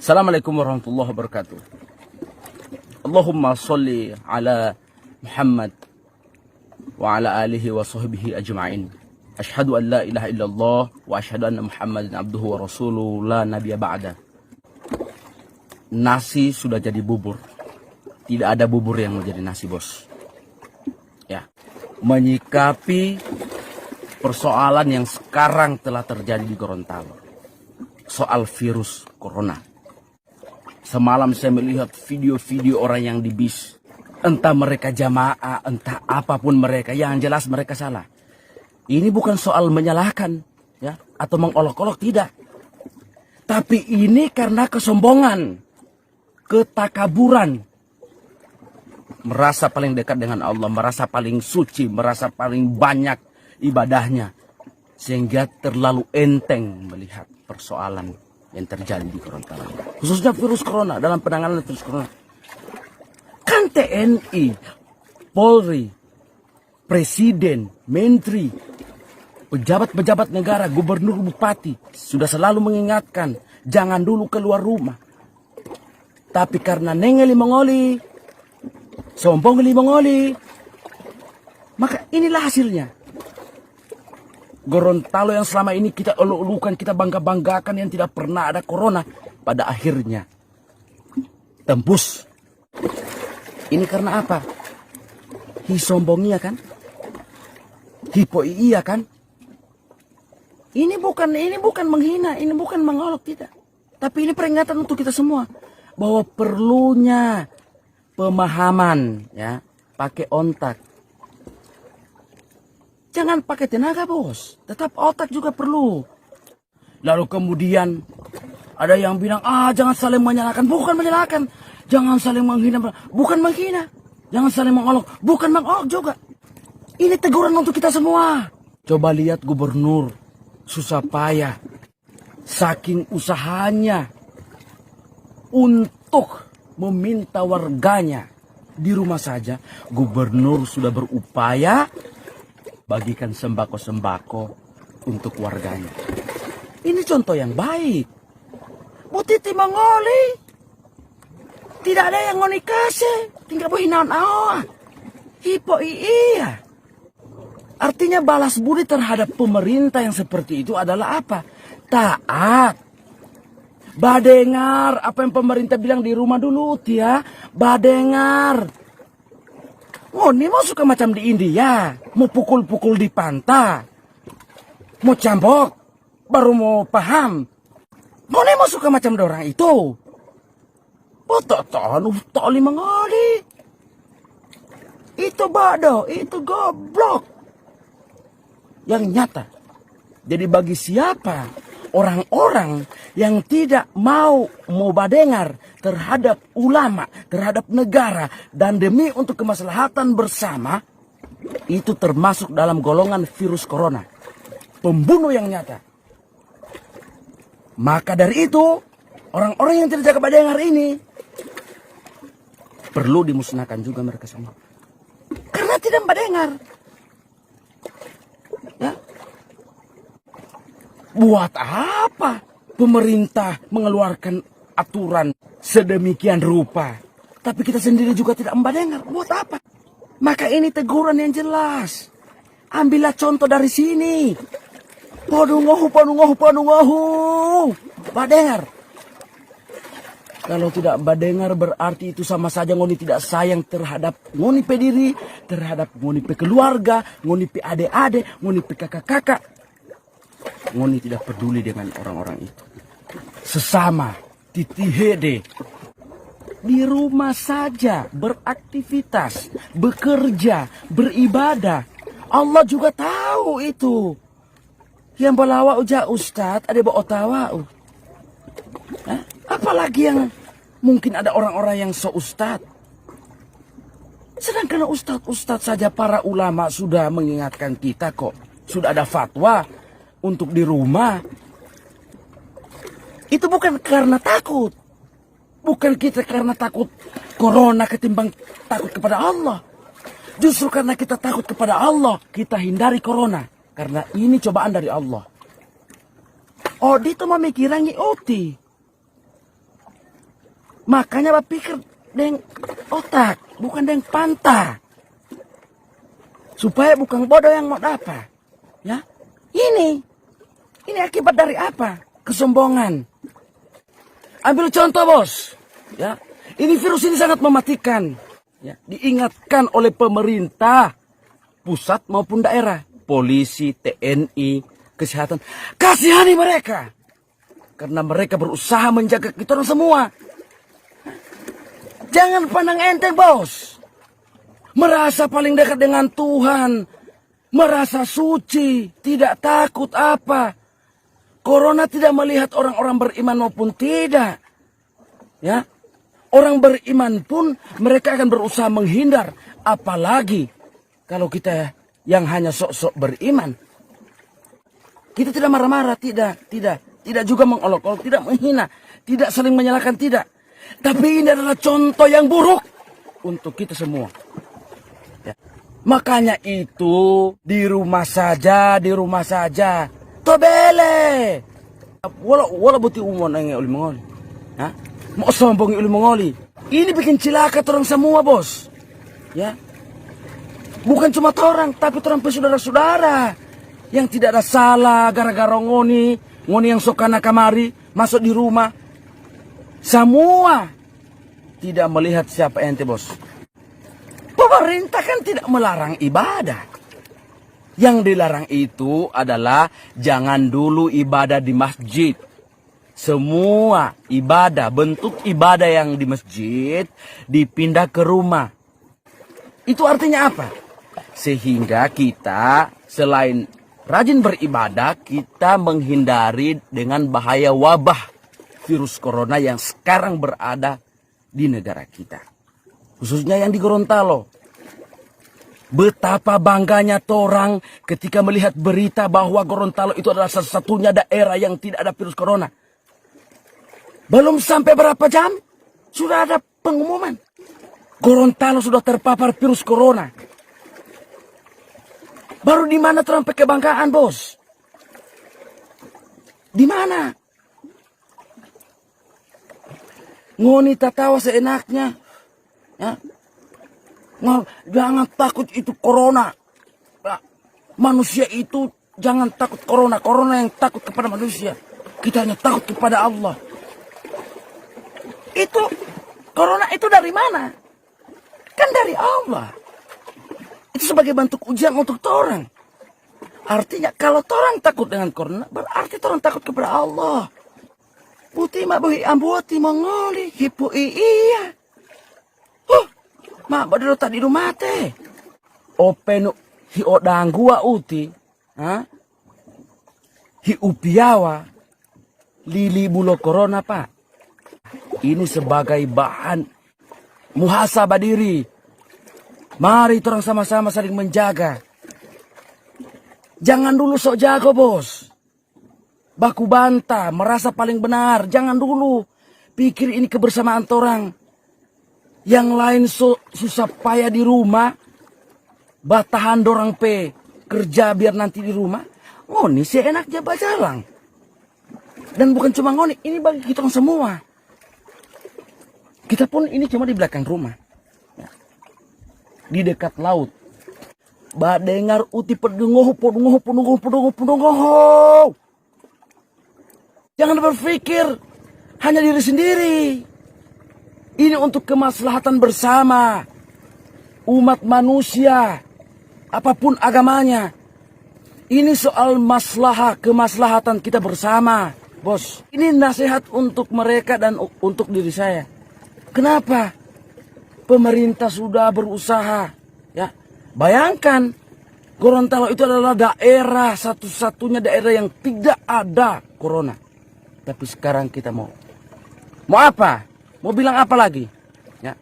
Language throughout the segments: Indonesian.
Assalamualaikum warahmatullahi wabarakatuh. Allahumma salli ala Muhammad wa ala alihi wa sahbihi ajma'in. Ashhadu an la ilaha illallah wa ashhadu anna Muhammadan abduhu wa rasuluhu la nabiyya ba'da. Nasi sudah jadi bubur. Tidak ada bubur yang mau jadi nasi, bos. Ya. Menyikapi persoalan yang sekarang telah terjadi di Gorontalo. Soal virus corona. Semalam saya melihat video-video orang yang di bis. Entah mereka jamaah, entah apapun mereka. Yang jelas mereka salah. Ini bukan soal menyalahkan, ya, atau mengolok-olok, tidak. Tapi ini karena kesombongan, ketakaburan. Merasa paling dekat dengan Allah, merasa paling suci, merasa paling banyak ibadahnya. Sehingga terlalu enteng melihat persoalan yang terjadi di Gorontalo. Khususnya virus corona, dalam penanganan virus corona. Kan TNI, Polri, Presiden, Menteri, pejabat-pejabat negara, gubernur, bupati sudah selalu mengingatkan jangan dulu keluar rumah. Tapi karena nengeli mengoli, sombong li mengoli, maka inilah hasilnya. Gorontalo yang selama ini kita elu-elukan, kita bangga-banggakan yang tidak pernah ada corona, pada akhirnya tembus. Ini karena apa? Hisombongia kan? Hipoiia kan? Ini bukan menghina, ini bukan mengolok, tidak. Tapi ini peringatan untuk kita semua bahwa perlunya pemahaman, ya, pakai otak. Jangan pakai tenaga, bos. Tetap otak juga perlu. Lalu kemudian ada yang bilang, jangan saling menyalahkan. Bukan menyalahkan. Jangan saling menghina. Bukan menghina. Jangan saling mengolok. Bukan mengolok juga. Ini teguran untuk kita semua. Coba lihat gubernur. Susah payah. Saking usahanya untuk meminta warganya di rumah saja. Gubernur sudah berupaya bagikan sembako-sembako untuk warganya. Ini contoh yang baik. Bu Titi mengoli. Tidak ada yang ngoni kasih. Tinggal berhinaan awak. Hipoiia. Artinya balas budi terhadap pemerintah yang seperti itu adalah apa? Taat. Badengar apa yang pemerintah bilang di rumah dulu, Tia. Badengar. Oh, ini mau suka macam di India. Mau pukul-pukul di pantai. Mau cambok. Baru mau paham. Oh, ini mau suka macam dorang itu. Oh, toli mengoli. Itu bodoh. Itu goblok. Yang nyata. Jadi bagi siapa orang-orang yang tidak mau badengar terhadap ulama, terhadap negara, dan demi untuk kemaslahatan bersama, itu termasuk dalam golongan virus corona. Pembunuh yang nyata. Maka dari itu, orang-orang yang tidak jaga badengar ini, perlu dimusnahkan juga mereka semua. Karena tidak badengar. Ya. Buat apa pemerintah mengeluarkan aturan sedemikian rupa, tapi kita sendiri juga tidak mendengar? Buat apa? Maka ini teguran yang jelas. Ambillah contoh dari sini. Panungohu. Badengar. Kalau tidak badengar berarti itu sama saja ngoni tidak sayang terhadap ngoni pe diri, terhadap ngoni pe keluarga, ngoni pe ade-ade, ngoni pe kakak-kakak. Ngoni tidak peduli dengan orang-orang itu. Sesama, titihede. Di rumah saja beraktivitas, bekerja, beribadah. Allah juga tahu itu. Yang balawa uja ustad, ada bawa otawa. Apalagi yang mungkin ada orang-orang yang so ustad. Sedangkan ustad saja para ulama sudah mengingatkan kita kok. Sudah ada fatwa untuk di rumah. Itu bukan karena takut. Bukan kita karena takut corona ketimbang takut kepada Allah. Justru karena kita takut kepada Allah, kita hindari corona. Karena ini cobaan dari Allah. Oh, dia tuh memikirannya oti. Makanya berpikir dengan otak, bukan dengan panta. Supaya bukan bodoh yang mau dapat. Ya, ini akibat dari apa? Kesombongan. Ambil contoh bos, ya, ini virus ini sangat mematikan. Ya, diingatkan oleh pemerintah pusat maupun daerah, polisi, TNI, kesehatan, kasihani mereka, karena mereka berusaha menjaga kita orang semua. Jangan pandang enteng bos. Merasa paling dekat dengan Tuhan. Merasa suci. Tidak takut apa. Corona tidak melihat orang-orang beriman maupun tidak. Ya, orang beriman pun mereka akan berusaha menghindar. Apalagi kalau kita yang hanya sok-sok beriman. Kita tidak marah-marah. Tidak juga mengolok-olok. Tidak menghina. Tidak saling menyalahkan. Tidak. Tapi ini adalah contoh yang buruk untuk kita semua. Ya. Makanya itu di rumah saja. Tobele. Wala buti umon ang uli mongoli. Ha? Mau sombong uli mongoli. Ini bikin cilaka orang semua, bos. Ya. Bukan cuma orang, tapi orang saudara-saudara yang tidak ada salah gara-gara ngoni yang sokana kamari masuk di rumah. Semua tidak melihat siapa ente, bos. Pemerintah kan tidak melarang ibadah. Yang dilarang itu adalah jangan dulu ibadah di masjid. Semua ibadah, bentuk ibadah yang di masjid dipindah ke rumah. Itu artinya apa? Sehingga kita selain rajin beribadah, kita menghindari dengan bahaya wabah virus corona yang sekarang berada di negara kita. Khususnya yang di Gorontalo. Betapa bangganya torang ketika melihat berita bahwa Gorontalo itu adalah satu-satunya daerah yang tidak ada virus corona. Belum sampai berapa jam, sudah ada pengumuman. Gorontalo sudah terpapar virus corona. Baru di mana torang pakai kebanggaan, bos? Di mana? Ngoni tawa seenaknya. Ya. Jangan takut itu corona. Manusia itu jangan takut corona. Corona yang takut kepada manusia. Kita hanya takut kepada Allah. Itu corona itu dari mana? Kan dari Allah. Itu sebagai bentuk ujian untuk orang. Artinya kalau orang takut dengan corona, berarti orang takut kepada Allah. Putih mak bagi ambuti mengoli hipu iya. Mak badero tadi rumah teh. Openu hi odangua uti, ha? Hi upiawa lili bulo corona, Pak. Ini sebagai bahan muhasabah diri. Mari orang sama-sama saling menjaga. Jangan dulu sok jago, bos. Baku bantah, merasa paling benar. Jangan dulu pikir ini kebersamaan orang. Yang lain susah payah di rumah. Batahan dorang kerja biar nanti di rumah. Ngoni sih enaknya bajalang. Dan bukan cuma ngoni, ini bagi kita semua. Kita pun ini cuma di belakang rumah. Ya. Di dekat laut. Badengar uti pedungoh. Jangan berpikir hanya diri sendiri. Ini untuk kemaslahatan bersama. Umat manusia. Apapun agamanya. Ini soal kemaslahatan kita bersama. Bos, ini nasihat untuk mereka dan untuk diri saya. Kenapa? Pemerintah sudah berusaha. Ya, bayangkan. Gorontalo itu adalah daerah satu-satunya daerah yang tidak ada corona. Tapi sekarang kita mau apa? Mau bilang apa lagi? Ya.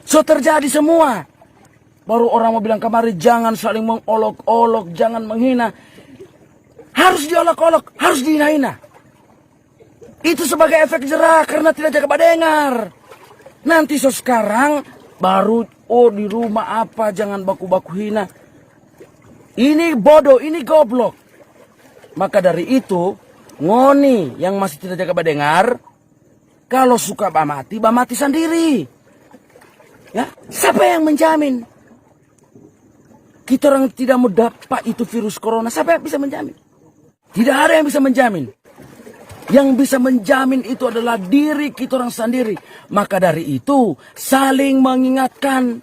So terjadi semua. Baru orang mau bilang kemari jangan saling mengolok-olok, jangan menghina. Harus diolok-olok, harus dihina-hina. Itu sebagai efek jerah karena tidak jaga dengar. Nanti sekarang baru di rumah apa jangan baku-baku hina. Ini bodoh, ini goblok. Maka dari itu ngoni yang masih tidak jaga dengar, Kalau suka mati sendiri. Ya, siapa yang menjamin? Kita orang tidak mau dapat itu virus corona. Siapa yang bisa menjamin? Tidak ada yang bisa menjamin. Yang bisa menjamin itu adalah diri kita orang sendiri. Maka dari itu, saling mengingatkan.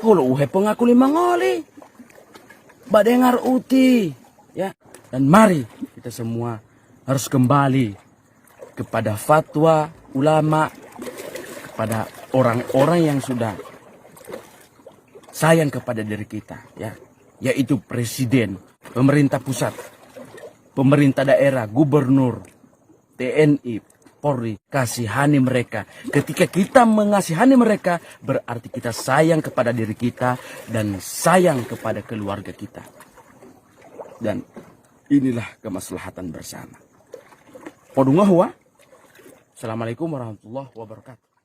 Holo uhe pengaku lima ngoli. Badengar uti. Ya. Dan mari kita semua harus kembali kepada fatwa ulama, kepada orang-orang yang sudah sayang kepada diri kita, ya, yaitu presiden, pemerintah pusat, pemerintah daerah, gubernur, TNI, Polri. Kasihani mereka. Ketika kita mengasihani mereka, berarti kita sayang kepada diri kita dan sayang kepada keluarga kita. Dan inilah kemaslahatan bersama. Podungahwa. Assalamualaikum warahmatullahi wabarakatuh.